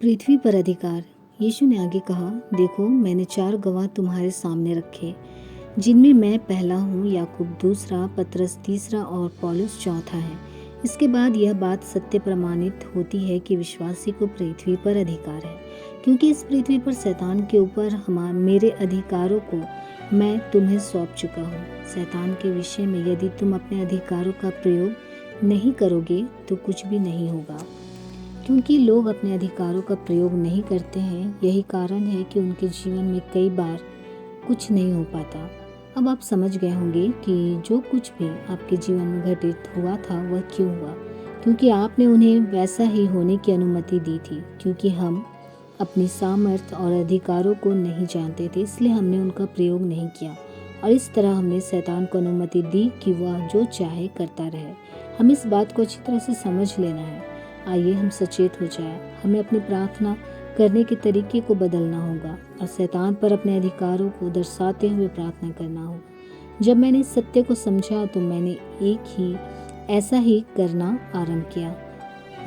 पृथ्वी पर अधिकार। यीशु ने आगे कहा, देखो मैंने 4 गवाह तुम्हारे सामने रखे, जिनमें मैं पहला हूँ, याकूब दूसरा, पतरस तीसरा और पौलुस चौथा है। इसके बाद यह बात सत्य प्रमाणित होती है कि विश्वासी को पृथ्वी पर अधिकार है, क्योंकि इस पृथ्वी पर शैतान के ऊपर मेरे अधिकारों को मैं तुम्हें सौंप चुका हूँ। शैतान के विषय में यदि तुम अपने अधिकारों का प्रयोग नहीं करोगे तो कुछ भी नहीं होगा। क्योंकि लोग अपने अधिकारों का प्रयोग नहीं करते हैं, यही कारण है कि उनके जीवन में कई बार कुछ नहीं हो पाता। अब आप समझ गए होंगे कि जो कुछ भी आपके जीवन में घटित हुआ था वह क्यों हुआ, क्योंकि आपने उन्हें वैसा ही होने की अनुमति दी थी। क्योंकि हम अपनी सामर्थ्य और अधिकारों को नहीं जानते थे, इसलिए हमने उनका प्रयोग नहीं किया और इस तरह हमने शैतान को अनुमति दी कि वह जो चाहे करता रहे। हमें इस बात को अच्छी तरह से समझ लेना है। आइए हम सचेत हो जाए। हमें अपनी प्रार्थना करने के तरीके को बदलना होगा और शैतान पर अपने अधिकारों को दर्शाते हुए प्रार्थना करना होगा। जब मैंने इस सत्य को समझा तो मैंने ऐसा ही करना आरंभ किया।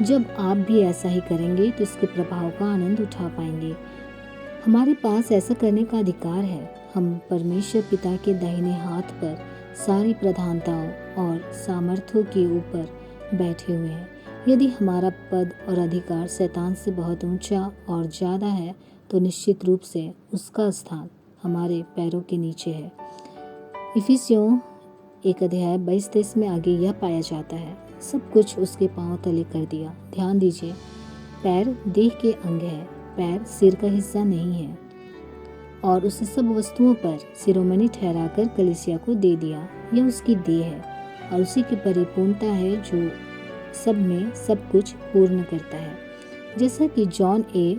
जब आप भी ऐसा ही करेंगे तो इसके प्रभाव का आनंद उठा पाएंगे। हमारे पास ऐसा करने का अधिकार है। हम परमेश्वर पिता के दाहिने हाथ पर सारी प्रधानताओं और सामर्थ्यों के ऊपर बैठे हुए हैं। यदि हमारा पद और अधिकार शैतान से बहुत ऊंचा और ज़्यादा है तो निश्चित रूप से उसका स्थान हमारे पैरों के नीचे है। इफिसियों 1:22-23 में आगे यह पाया जाता है, सब कुछ उसके पांव तले कर दिया। ध्यान दीजिए, पैर देह के अंग है, पैर सिर का हिस्सा नहीं है, और उसे सब वस्तुओं पर शिरोमणि ठहराकर कलीसिया को दे दिया। यह उसकी देह है और उसी की परिपूर्णता है जो सब में सब कुछ पूर्ण करता है। जैसा कि जॉन ए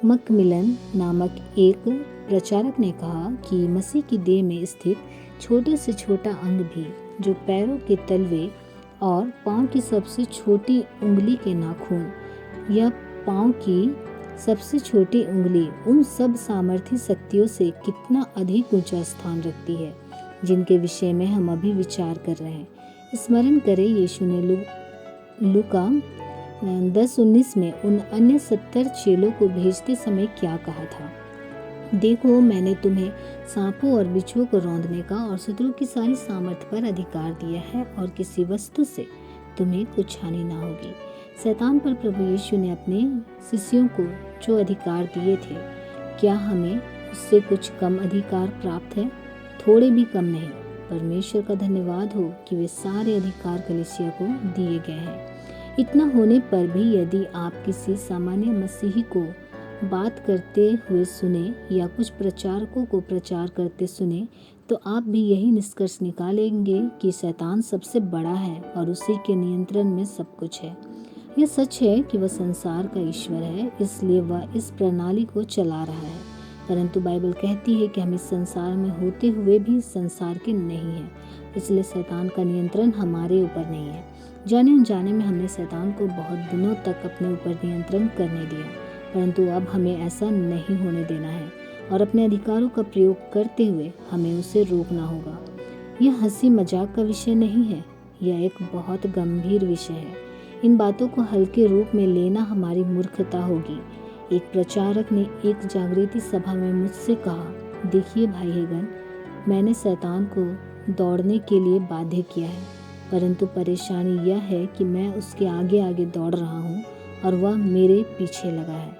मकमिलन नामक एक प्रचारक ने कहा कि मसीह की देह में स्थित छोटे से छोटा अंग भी, जो पैरों के तलवे और पांव की सबसे छोटी उंगली के नाखून या पांव की सबसे छोटी उंगली, उन सब सामर्थ्य शक्तियों से कितना अधिक ऊंचा स्थान रखती है जिनके विषय में हम अभी विचार कर रहे हैं। स्मरण करें, यीशु ने लूका 10:19 में उन अन्य 70 चेलों को भेजते समय क्या कहा था? देखो मैंने तुम्हें सांपों और बिच्छुओं को रौंदने का और शत्रु की सारी सामर्थ्य पर अधिकार दिया है और किसी वस्तु से तुम्हें कुछ हानि ना होगी। शैतान पर प्रभु यीशु ने अपने शिष्यों को जो अधिकार दिए थे, क्या हमें उससे कुछ कम अधिकार प्राप्त है? थोड़े भी कम नहीं। परमेश्वर का धन्यवाद हो कि वे सारे अधिकार कलीसिया को दिए गए हैं। इतना होने पर भी यदि आप किसी सामान्य मसीही को बात करते हुए सुने या कुछ प्रचारकों को प्रचार करते सुने तो आप भी यही निष्कर्ष निकालेंगे कि शैतान सबसे बड़ा है और उसी के नियंत्रण में सब कुछ है। यह सच है कि वह संसार का ईश्वर है, इसलिए वह इस प्रणाली को चला रहा है। परंतु बाइबल कहती है कि हम इस संसार में होते हुए भी संसार के नहीं हैं, इसलिए शैतान का नियंत्रण हमारे ऊपर नहीं है। जाने अनजाने में हमने शैतान को बहुत दिनों तक अपने ऊपर नियंत्रण करने दिया, परंतु अब हमें ऐसा नहीं होने देना है और अपने अधिकारों का प्रयोग करते हुए हमें उसे रोकना होगा। यह हंसी मजाक का विषय नहीं है, यह एक बहुत गंभीर विषय है। इन बातों को हल्के रूप में लेना हमारी मूर्खता होगी। एक प्रचारक ने एक जागृति सभा में मुझसे कहा, देखिए भाई हेगन, मैंने शैतान को दौड़ने के लिए बाध्य किया है, परंतु परेशानी यह है कि मैं उसके आगे आगे दौड़ रहा हूँ और वह मेरे पीछे लगा है।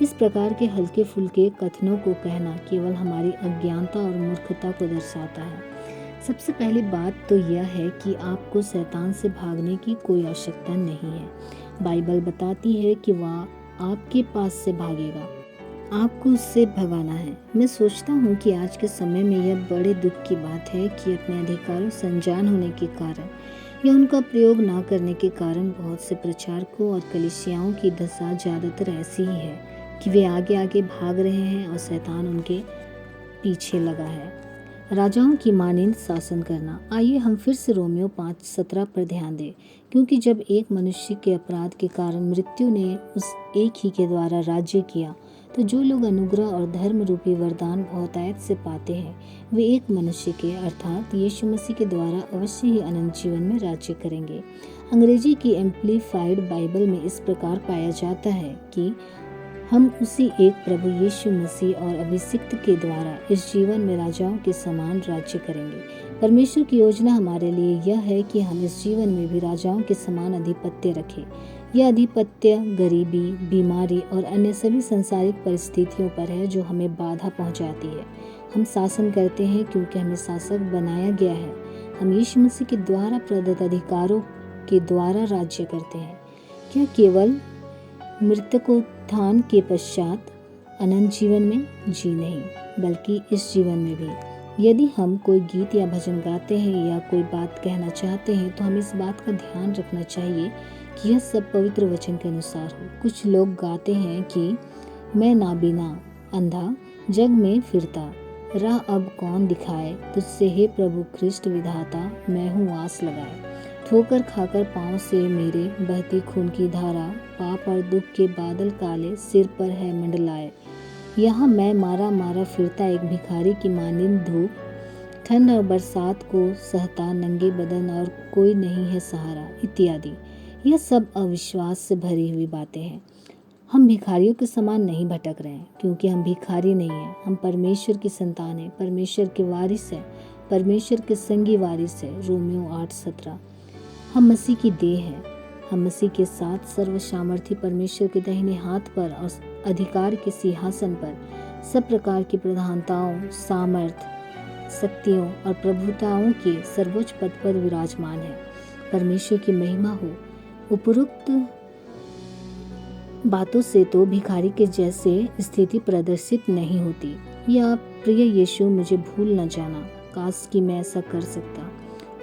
इस प्रकार के हल्के फुल्के कथनों को कहना केवल हमारी अज्ञानता और मूर्खता को दर्शाता है। सबसे पहली बात तो यह है कि आपको शैतान से भागने की कोई आवश्यकता नहीं है। बाइबल बताती है कि वह आपके पास से भागेगा, आपको उससे भगाना है। मैं सोचता हूँ कि आज के समय में यह बड़े दुख की बात है कि अपने अधिकारों से अनजान होने के कारण या उनका प्रयोग ना करने के कारण बहुत से प्रचारकों और कलीसियाओं की दशा ज़्यादातर ऐसी ही है कि वे आगे आगे भाग रहे हैं और शैतान उनके पीछे लगा है। राजाओं की मानिंद शासन करना। आइए हम फिर से रोमियो 5:17 पर ध्यान दें, क्योंकि जब एक मनुष्य के अपराध के कारण मृत्यु ने उस एक ही के द्वारा राज्य किया, तो जो लोग अनुग्रह और धर्म रूपी वरदान बहुतायत से पाते हैं, वे एक मनुष्य के अर्थात यीशु मसीह के द्वारा अवश्य ही अनंत जीवन में राज्य करेंगे। अंग्रेजी की एम्प्लीफाइड बाइबल में इस प्रकार पाया जाता है कि हम उसी एक प्रभु यीशु मसीह और अभिषिक्त के द्वारा इस जीवन में राजाओं के समान राज्य करेंगे। परमेश्वर की योजना हमारे लिए यह है कि हम इस जीवन में भी राजाओं के समान अधिपत्य रखें। यह अधिपत्य गरीबी, बीमारी और अन्य सभी सांसारिक परिस्थितियों पर है जो हमें बाधा पहुंचाती है। हम शासन करते हैं क्योंकि हमें शासक बनाया गया है। हम यीशु मसीह के द्वारा प्रदत्त अधिकारों के द्वारा राज्य करते हैं। क्या केवल मृतकोत्थान के पश्चात अनंत जीवन में? जी नहीं, बल्कि इस जीवन में भी। यदि हम कोई गीत या भजन गाते हैं या कोई बात कहना चाहते हैं तो हमें इस बात का ध्यान रखना चाहिए कि यह सब पवित्र वचन के अनुसार हो। कुछ लोग गाते हैं कि मैं नाबीना, अंधा, जग में फिरता, राह अब कौन दिखाए, तुझसे हे प्रभु ख्रिस्ट विधाता, मैं हूँ आस लगाए। ठोकर खाकर पाँव से मेरे बहती खून की धारा, पाप और दुख के बादल काले सिर पर है मंडलाए। यहाँ मैं मारा मारा फिरता एक भिखारी की मानिंद धूप, ठंड और बरसात को सहता नंगे बदन और कोई नहीं है सहारा, इत्यादि। यह सब अविश्वास से भरी हुई बातें हैं। हम भिखारियों के समान नहीं भटक रहे हैं, क्योंकि हम भिखारी नहीं हैं। हम परमेश्वर की संतान हैं, परमेश्वर के वारिस हैं, परमेश्वर के संगी वारिस हैं। रोमियो 8:17। हम मसीह की देह हैं। हम मसीह के साथ सर्वसामर्थी परमेश्वर के दाहिने हाथ पर और अधिकार के सिंहासन पर सब प्रकार की प्रधानताओं, सामर्थ, शक्तियों और प्रभुताओं के सर्वोच्च पद पर विराजमान है। परमेश्वर की महिमा हो। उपरोक्त बातों से तो भिखारी के जैसे स्थिति प्रदर्शित नहीं होती। या प्रिय यीशु, मुझे भूल न जाना, काश कि मैं ऐसा कर सकता।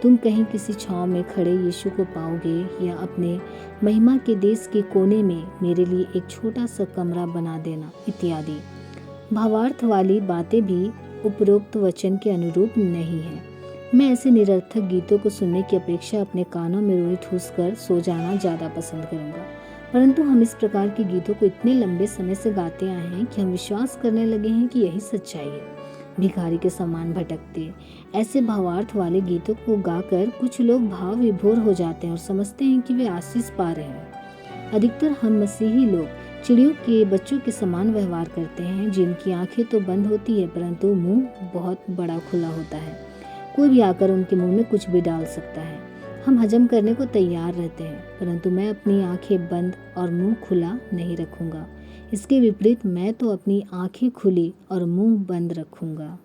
तुम कहीं किसी छांव में खड़े यीशु को पाओगे, या अपने महिमा के देश के कोने में मेरे लिए एक छोटा सा कमरा बना देना, इत्यादि। भावार्थ वाली बातें भी उपरोक्त वचन के अनुरूप नहीं है। मैं ऐसे निरर्थक गीतों को सुनने की अपेक्षा अपने कानों में रुई ठूस कर सो जाना ज़्यादा पसंद करूँगा। परंतु हम इस प्रकार के गीतों को इतने लंबे समय से गाते आए हैं कि हम विश्वास करने लगे हैं कि यही सच्चाई है। भिखारी के समान भटकते ऐसे भावार्थ वाले गीतों को गाकर कुछ लोग भाव विभोर हो जाते हैं और समझते हैं कि वे आशीष पा रहे हैं। अधिकतर हम मसीही लोग चिड़ियों के बच्चों के समान व्यवहार करते हैं, जिनकी आंखें तो बंद होती है परंतु मुंह बहुत बड़ा खुला होता है। कोई भी आकर उनके मुंह में कुछ भी डाल सकता है। हम हजम करने को तैयार रहते हैं, परंतु मैं अपनी आंखें बंद और मुंह खुला नहीं रखूंगा। इसके विपरीत मैं तो अपनी आंखें खुली और मुंह बंद रखूंगा।